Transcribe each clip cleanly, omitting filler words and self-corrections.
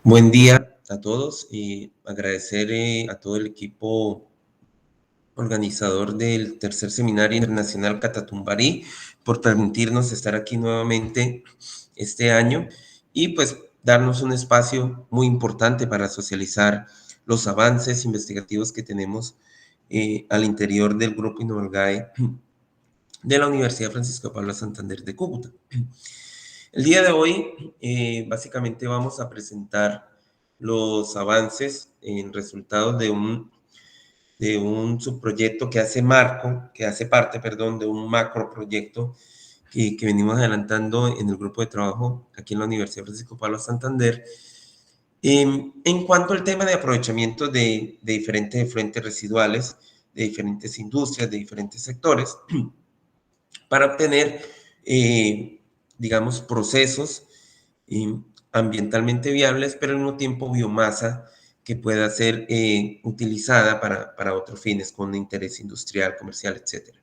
Buen día a todos y agradecer a todo el equipo organizador del tercer seminario internacional Catatumbarí por permitirnos estar aquí nuevamente este año y pues darnos un espacio muy importante para socializar los avances investigativos que tenemos al interior del grupo Innovalgae de la Universidad Francisco Pablo Santander de Cúcuta. El día de hoy, básicamente vamos a presentar los avances en resultados de un subproyecto que hace parte, perdón, de un macroproyecto que venimos adelantando en el grupo de trabajo aquí en la Universidad Francisco Pablo Santander. En cuanto al tema de aprovechamiento de diferentes efluentes residuales, de diferentes industrias, de diferentes sectores, para obtener, digamos, procesos eh, ambientalmente viables, pero al mismo tiempo biomasa que pueda ser utilizada para otros fines con interés industrial, comercial, etcétera.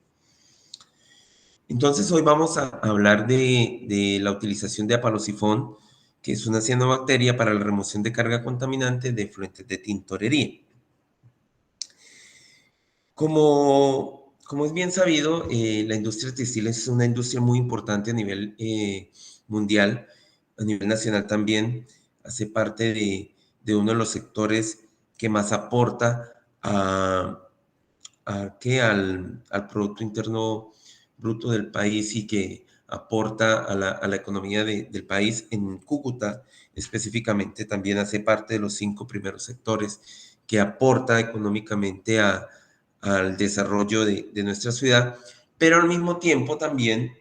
Entonces, hoy vamos a hablar de la utilización de apalosifón, que es una cianobacteria para la remoción de carga contaminante de efluentes de tintorería. Como es bien sabido, la industria textil es una industria muy importante a nivel mundial, a nivel nacional también. Hace parte de uno de los sectores que más aporta al Producto Interno Bruto del país y que aporta a la economía del país. En Cúcuta específicamente también hace parte de los 5 primeros sectores que aporta económicamente al desarrollo de nuestra ciudad, pero al mismo tiempo también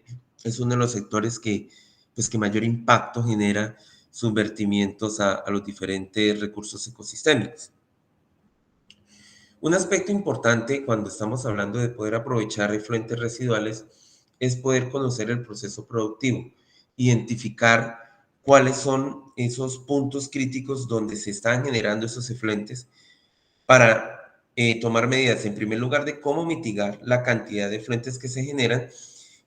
es uno de los sectores que mayor impacto genera sus vertimientos a los diferentes recursos ecosistémicos. Un aspecto importante cuando estamos hablando de poder aprovechar efluentes residuales es poder conocer el proceso productivo, identificar cuáles son esos puntos críticos donde se están generando esos efluentes para tomar medidas, en primer lugar, de cómo mitigar la cantidad de efluentes que se generan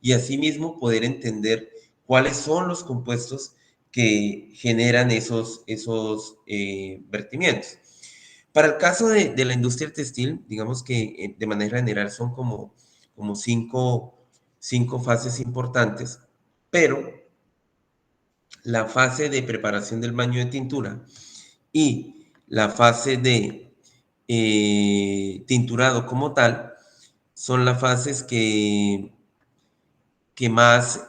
y asimismo poder entender cuáles son los compuestos que generan esos vertimientos. Para el caso de la industria textil, digamos que de manera general son como cinco fases importantes, pero la fase de preparación del baño de tintura y la fase de tinturado como tal son las fases que más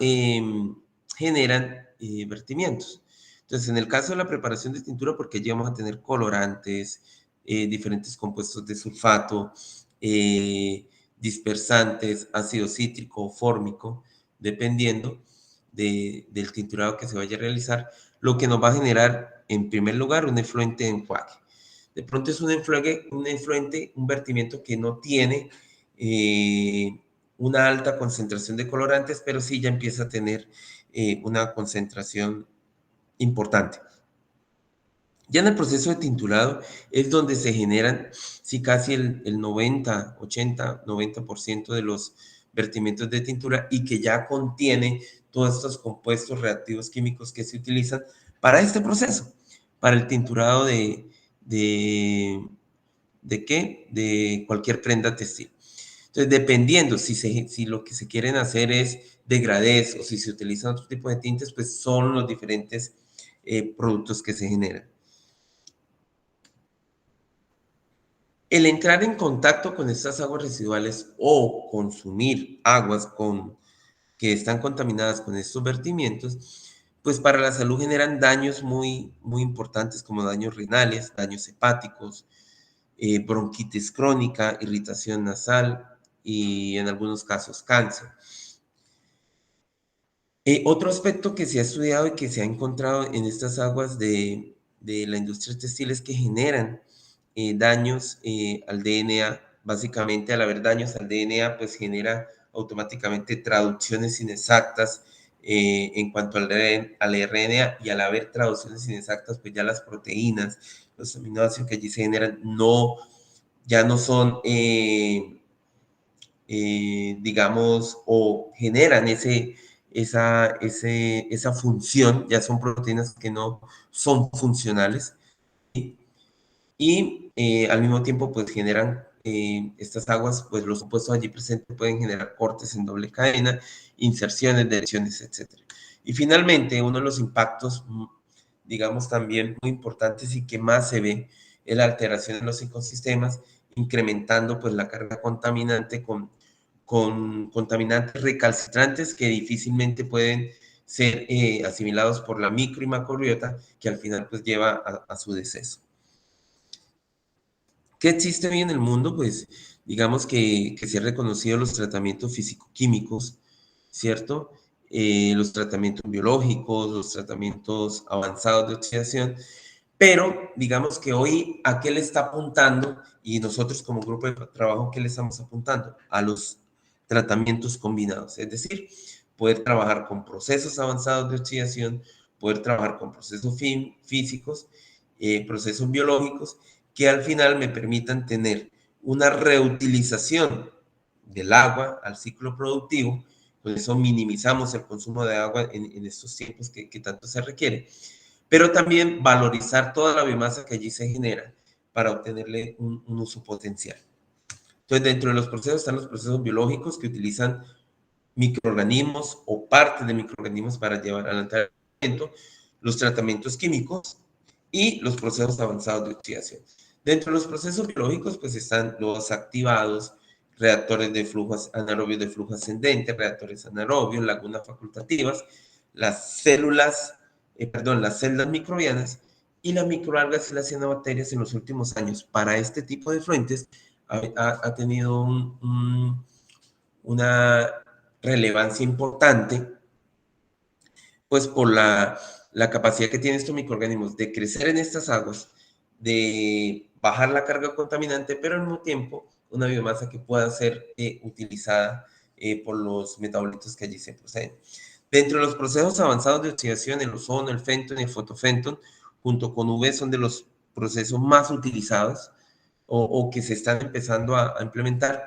generan vertimientos. Entonces, en el caso de la preparación de tintura, porque allí vamos a tener colorantes, diferentes compuestos de sulfato, dispersantes, ácido cítrico o fórmico, dependiendo del tinturado que se vaya a realizar, lo que nos va a generar, en primer lugar, un efluente de enjuague. De pronto es un vertimiento que no tiene una alta concentración de colorantes, pero sí ya empieza a tener una concentración importante. Ya en el proceso de tinturado es donde se generan, sí, casi el 90, 80, 90% de los vertimientos de tintura y que ya contiene todos estos compuestos reactivos químicos que se utilizan para este proceso, para el tinturado de, ¿de qué? De cualquier prenda textil. Entonces, dependiendo si lo que se quieren hacer es degradés o si se utilizan otro tipo de tintes, pues son los diferentes productos que se generan. El entrar en contacto con estas aguas residuales o consumir aguas que están contaminadas con estos vertimientos, pues para la salud generan daños muy, muy importantes como daños renales, daños hepáticos, bronquitis crónica, irritación nasal y en algunos casos cáncer. Otro aspecto que se ha estudiado y que se ha encontrado en estas aguas de la industria textil es que generan daños al DNA. Básicamente, al haber daños al DNA, pues genera automáticamente traducciones inexactas en cuanto al RNA, y al haber traducciones inexactas, pues ya las proteínas, los aminoácidos que allí se generan, ya no son, digamos, o generan esa función, ya son proteínas que no son funcionales, ¿sí? Y al mismo tiempo pues generan estas aguas, pues los compuestos allí presentes pueden generar cortes en doble cadena, inserciones, deleciones, etcétera. Y finalmente, uno de los impactos, digamos, también muy importantes y que más se ve es la alteración en los ecosistemas, incrementando pues la carga contaminante con contaminantes recalcitrantes que difícilmente pueden ser asimilados por la micro y macrobiota, que al final pues lleva a su deceso. ¿Qué existe hoy en el mundo? Pues digamos que se han reconocido los tratamientos físico-químicos, ¿cierto? Los tratamientos biológicos, los tratamientos avanzados de oxidación, pero digamos que hoy a qué le está apuntando y nosotros como grupo de trabajo, ¿qué le estamos apuntando? A los tratamientos combinados, es decir, poder trabajar con procesos avanzados de oxidación, poder trabajar con procesos físicos, procesos biológicos, que al final me permitan tener una reutilización del agua al ciclo productivo, con eso minimizamos el consumo de agua en estos tiempos que tanto se requiere, pero también valorizar toda la biomasa que allí se genera para obtenerle un uso potencial. Entonces, dentro de los procesos están los procesos biológicos que utilizan microorganismos o partes de microorganismos para llevar al tratamiento, los tratamientos químicos y los procesos avanzados de oxidación. Dentro de los procesos biológicos, pues están los activados, reactores de flujo anaerobios de flujo ascendente, reactores anaerobios, lagunas facultativas, las células, las celdas microbianas y las microalgas y las cianobacterias en los últimos años. Para este tipo de fuentes ha tenido una relevancia importante, pues por la capacidad que tienen estos microorganismos de crecer en estas aguas, de bajar la carga contaminante, pero al mismo tiempo una biomasa que pueda ser utilizada por los metabolitos que allí se proceden. Dentro de los procesos avanzados de oxidación, el ozono, el fentón y el fotofentón, junto con UV, son de los procesos más utilizados o que se están empezando a implementar.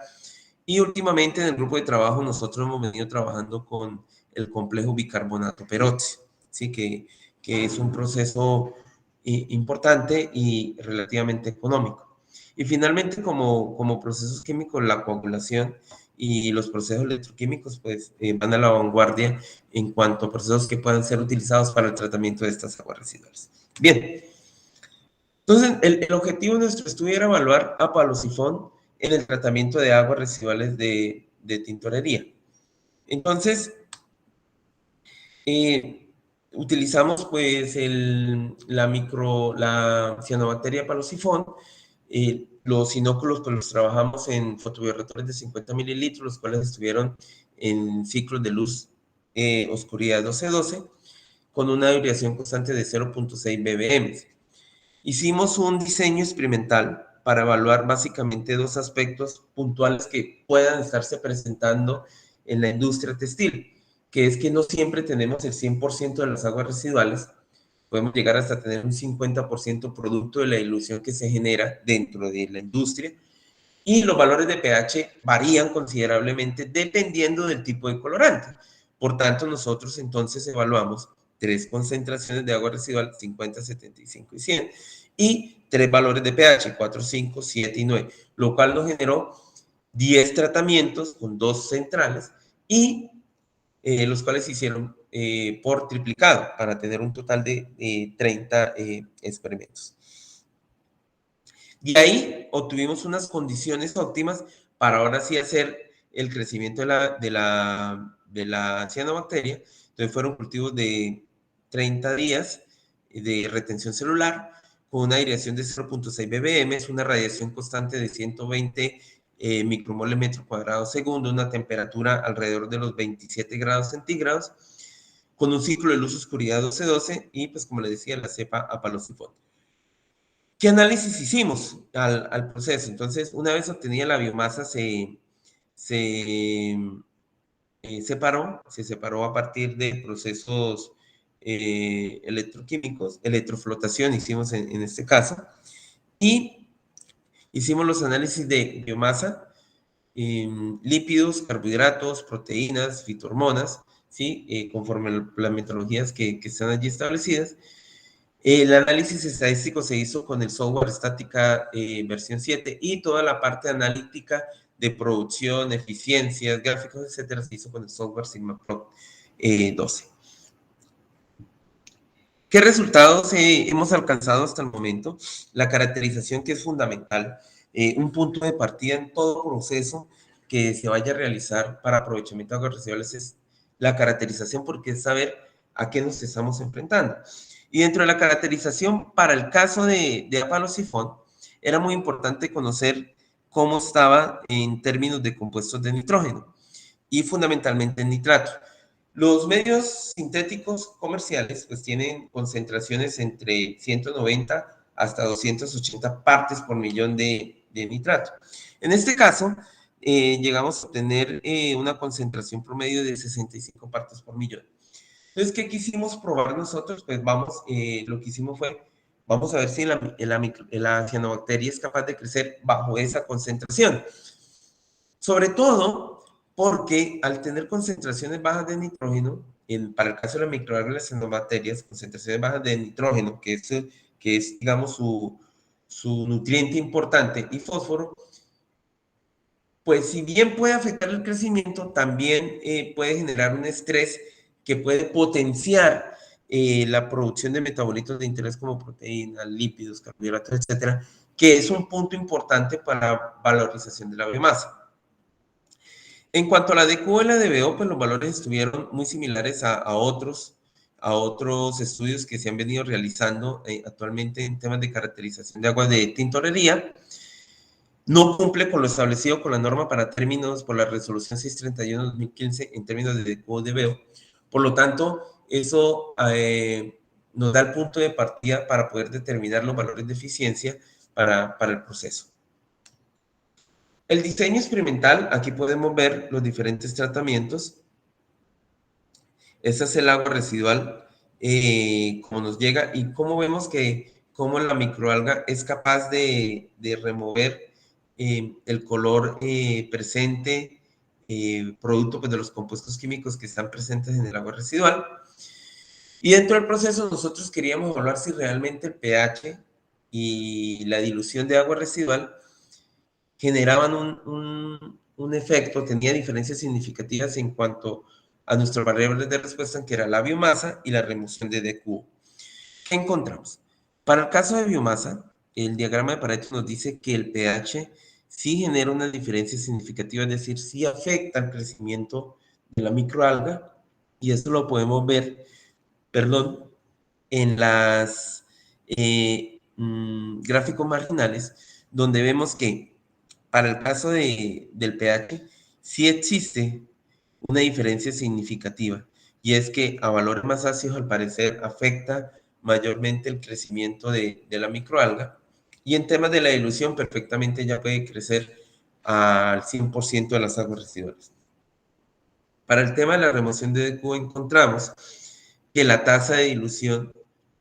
Y últimamente en el grupo de trabajo nosotros hemos venido trabajando con el complejo bicarbonato peroxi, ¿sí? que es un proceso importante y relativamente económico. Y finalmente, como procesos químicos, la coagulación y los procesos electroquímicos pues, van a la vanguardia en cuanto a procesos que puedan ser utilizados para el tratamiento de estas aguas residuales. Bien, entonces el objetivo de nuestro estudio era evaluar a palosifón en el tratamiento de aguas residuales de tintorería. Entonces, utilizamos pues la cianobacteria palosifón. Los inóculos pues los trabajamos en fotobioreactores de 50 mililitros, los cuales estuvieron en ciclos de luz oscuridad 12-12, con una duración constante de 0.6 bbm. Hicimos un diseño experimental para evaluar básicamente dos aspectos puntuales que puedan estarse presentando en la industria textil, que es que no siempre tenemos el 100% de las aguas residuales, podemos llegar hasta tener un 50% producto de la dilución que se genera dentro de la industria, y los valores de pH varían considerablemente dependiendo del tipo de colorante. Por tanto, nosotros entonces evaluamos tres concentraciones de agua residual, 50, 75 y 100, y tres valores de pH, 4, 5, 7 y 9, lo cual nos generó 10 tratamientos con dos centrales y los cuales se hicieron por triplicado para tener un total de 30 experimentos. De ahí obtuvimos unas condiciones óptimas para ahora sí hacer el crecimiento de la cianobacteria. Entonces fueron cultivos de 30 días de retención celular con una aireación de 0.6 bbm, es una radiación constante de 120 micromoles metro cuadrado segundo, una temperatura alrededor de los 27 grados centígrados, con un ciclo de luz oscuridad 12-12 y pues como les decía, la cepa apalosifón. ¿Qué análisis hicimos al proceso? Entonces, una vez obtenida la biomasa, se separó a partir de procesos electroquímicos, electroflotación hicimos en este caso, y hicimos los análisis de biomasa, lípidos, carbohidratos, proteínas, fitohormonas, ¿sí? Conforme las metodologías que están allí establecidas. El análisis estadístico se hizo con el software Estática versión 7 y toda la parte analítica de producción, eficiencias, gráficos, etcétera, se hizo con el software Sigma Pro 12. ¿Qué resultados hemos alcanzado hasta el momento? La caracterización, que es fundamental, un punto de partida en todo proceso que se vaya a realizar para aprovechamiento de aguas residuales es la caracterización, porque es saber a qué nos estamos enfrentando. Y dentro de la caracterización, para el caso de Apalo Sifón, era muy importante conocer cómo estaba en términos de compuestos de nitrógeno y fundamentalmente en nitrato. Los medios sintéticos comerciales pues tienen concentraciones entre 190 hasta 280 partes por millón de nitrato. En este caso, llegamos a tener una concentración promedio de 65 partes por millón. Entonces, ¿qué quisimos probar nosotros? Pues lo que hicimos fue, vamos a ver si la cianobacteria es capaz de crecer bajo esa concentración. Sobre todo porque al tener concentraciones bajas de nitrógeno, para el caso de las microalgas y las cianobacterias, concentraciones bajas de nitrógeno, que es digamos, su nutriente importante, y fósforo, pues si bien puede afectar el crecimiento, también puede generar un estrés que puede potenciar la producción de metabolitos de interés como proteínas, lípidos, carbohidratos, etcétera, que es un punto importante para la valorización de la biomasa. En cuanto a la DQ y la DBO, pues los valores estuvieron muy similares a otros estudios que se han venido realizando actualmente en temas de caracterización de aguas de tintorería. No cumple con lo establecido con la norma para términos por la resolución 631-2015 en términos de DQ DBO. Por lo tanto, eso nos da el punto de partida para poder determinar los valores de eficiencia para el proceso. El diseño experimental, aquí podemos ver los diferentes tratamientos. Este es el agua residual, como nos llega, y cómo vemos cómo la microalga es capaz de remover el color presente, producto pues, de los compuestos químicos que están presentes en el agua residual. Y dentro del proceso nosotros queríamos evaluar si realmente el pH y la dilución de agua residual generaban un efecto, tenía diferencias significativas en cuanto a nuestras variables de respuesta, que era la biomasa y la remoción de DQ. ¿Qué encontramos? Para el caso de biomasa, el diagrama de Pareto nos dice que el pH sí genera una diferencia significativa, es decir, sí afecta el crecimiento de la microalga, y esto lo podemos ver, en las gráficos marginales, donde vemos que para el caso del pH, sí existe una diferencia significativa, y es que a valores más ácidos, al parecer, afecta mayormente el crecimiento de la microalga, y en temas de la dilución, perfectamente ya puede crecer al 100% de las aguas residuales. Para el tema de la remoción de DQ, encontramos que la tasa de dilución,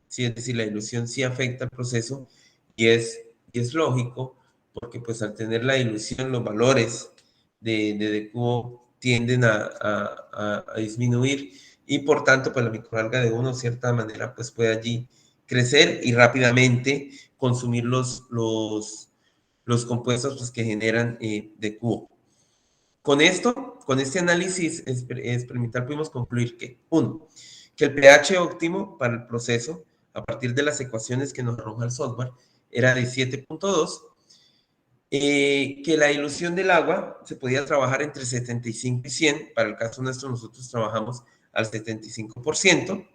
sí, es decir, la dilución sí afecta el proceso, y es lógico, porque pues al tener la dilución los valores de DQ tienden a disminuir, y por tanto pues la microalga de uno, de cierta manera, pues puede allí crecer y rápidamente consumir los compuestos pues, que generan DQ. Con este análisis experimental pudimos concluir que, uno, que el pH óptimo para el proceso, a partir de las ecuaciones que nos arroja el software, era de 7.2, que la dilución del agua se podía trabajar entre 75 y 100, para el caso nuestro nosotros trabajamos al 75%,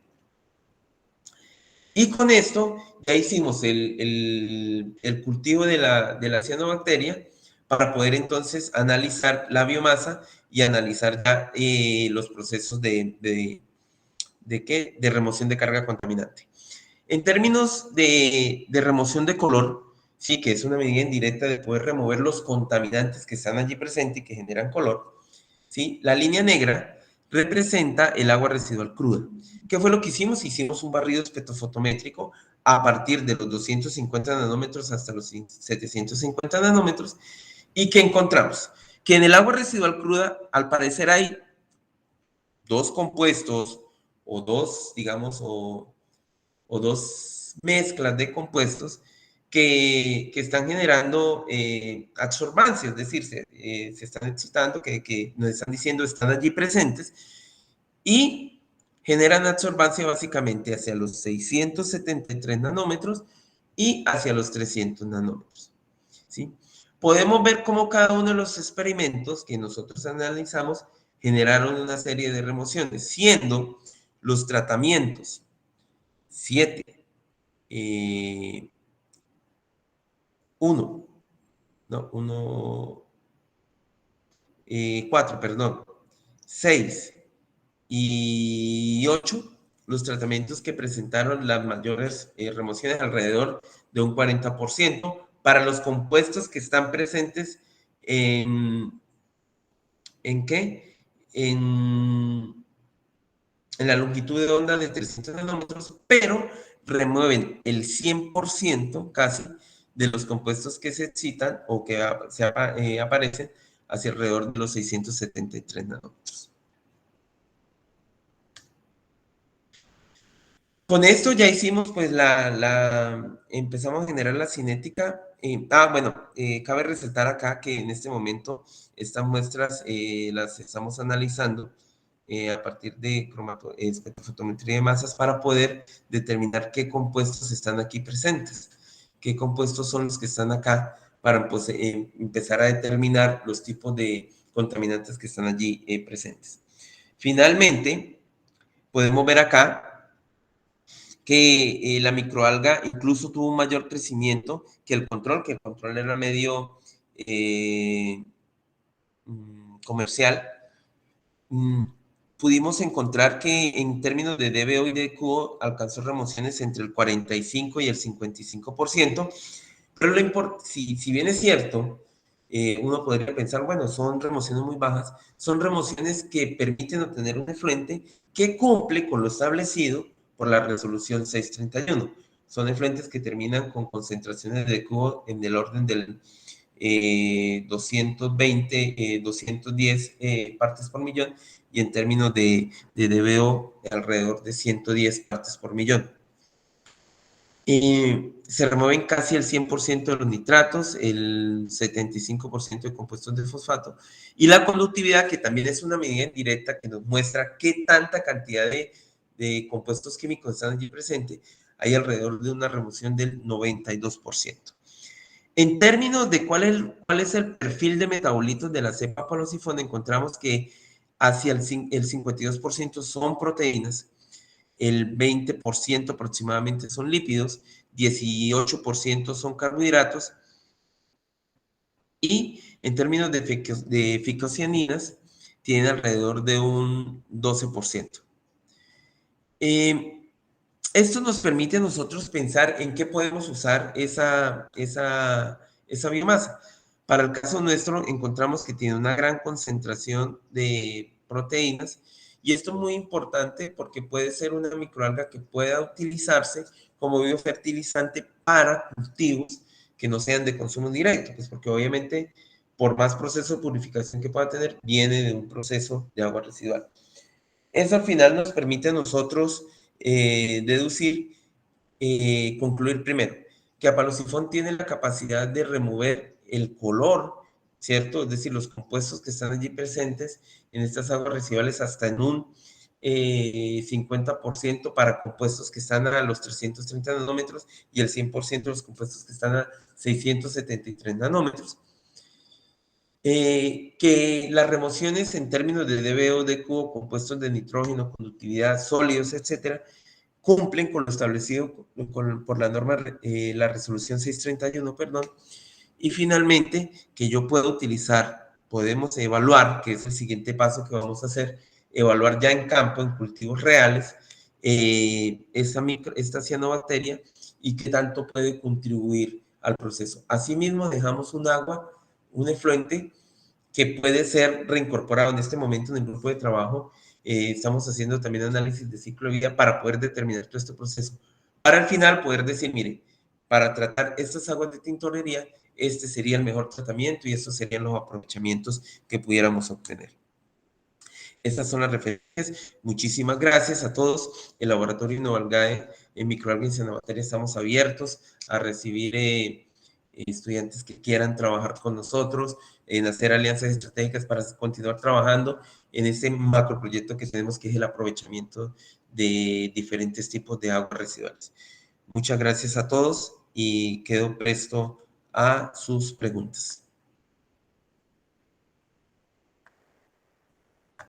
y con esto ya hicimos el cultivo de la cianobacteria para poder entonces analizar la biomasa y analizar ya los procesos de remoción de carga contaminante. En términos de remoción de color, sí, que es una medida indirecta de poder remover los contaminantes que están allí presentes y que generan color, ¿sí? La línea negra representa el agua residual cruda. ¿Qué fue lo que hicimos? Hicimos un barrido espectrofotométrico a partir de los 250 nanómetros hasta los 750 nanómetros. ¿Y qué encontramos? Que en el agua residual cruda, al parecer, hay dos compuestos o dos, digamos, o dos mezclas de compuestos que están generando absorbancia, es decir, se están excitando, que nos están diciendo están allí presentes y generan absorbancia básicamente hacia los 673 nanómetros y hacia los 300 nanómetros. ¿Sí? Podemos ver cómo cada uno de los experimentos que nosotros analizamos generaron una serie de remociones, siendo los tratamientos 7, 1, no, 1, 4, perdón, 6 y 8, los tratamientos que presentaron las mayores remociones, alrededor de un 40%, para los compuestos que están presentes ¿en qué? En la longitud de onda de 300 nanómetros, pero remueven el 100% casi de los compuestos que se excitan o que aparecen hacia alrededor de los 673 nanómetros. Con esto ya hicimos, pues, empezamos a generar la cinética. Bueno, cabe resaltar acá que en este momento estas muestras las estamos analizando a partir de espectrofotometría de masas para poder determinar qué compuestos están aquí presentes, qué compuestos son los que están acá para, pues, empezar a determinar los tipos de contaminantes que están allí presentes. Finalmente, podemos ver acá que la microalga incluso tuvo un mayor crecimiento que el control era medio comercial. Pudimos encontrar que en términos de DBO y DQO alcanzó remociones entre el 45 y el 55%, pero si bien es cierto, uno podría pensar, bueno, son remociones muy bajas, son remociones que permiten obtener un efluente que cumple con lo establecido por la resolución 631. Son efluentes que terminan con concentraciones de cubo en el orden del 220, 210 partes por millón, y en términos de DBO alrededor de 110 partes por millón. Se remueven casi el 100% de los nitratos, el 75% de compuestos de fosfato, y la conductividad, que también es una medida indirecta que nos muestra qué tanta cantidad de compuestos químicos están allí presentes, hay alrededor de una remoción del 92%. En términos de cuál es el perfil de metabolitos de la cepa palosifón, encontramos que hacia el 52% son proteínas, el 20% aproximadamente son lípidos, 18% son carbohidratos, y en términos de ficocianinas, tienen alrededor de un 12%. Esto nos permite a nosotros pensar en qué podemos usar esa biomasa. Para el caso nuestro, encontramos que tiene una gran concentración de proteínas, y esto es muy importante porque puede ser una microalga que pueda utilizarse como biofertilizante para cultivos que no sean de consumo directo, pues porque obviamente, por más proceso de purificación que pueda tener, viene de un proceso de agua residual. Eso al final nos permite a nosotros deducir, concluir primero, que Apalosifón tiene la capacidad de remover el color, ¿cierto? Es decir, los compuestos que están allí presentes en estas aguas residuales hasta en un 50% para compuestos que están a los 330 nanómetros y el 100% de los compuestos que están a 673 nanómetros. Que las remociones en términos de DBO, DQO, compuestos de nitrógeno, conductividad, sólidos, etcétera, cumplen con lo establecido por la norma, la resolución 631, perdón. Y finalmente, que yo puedo utilizar, podemos evaluar, que es el siguiente paso que vamos a hacer, evaluar ya en campo, en cultivos reales, esta cianobacteria y qué tanto puede contribuir al proceso. Asimismo, dejamos un agua, un efluente que puede ser reincorporado en este momento en el grupo de trabajo. Estamos haciendo también análisis de ciclo de vida para poder determinar todo este proceso. Para al final poder decir, mire, para tratar estas aguas de tintorería, este sería el mejor tratamiento y estos serían los aprovechamientos que pudiéramos obtener. Estas son las referencias. Muchísimas gracias a todos. El Laboratorio Innovalgae en Microorganismos y Nanomateria estamos abiertos a recibir estudiantes que quieran trabajar con nosotros, en hacer alianzas estratégicas para continuar trabajando en ese macroproyecto que tenemos, que es el aprovechamiento de diferentes tipos de aguas residuales. Muchas gracias a todos y quedo presto a sus preguntas.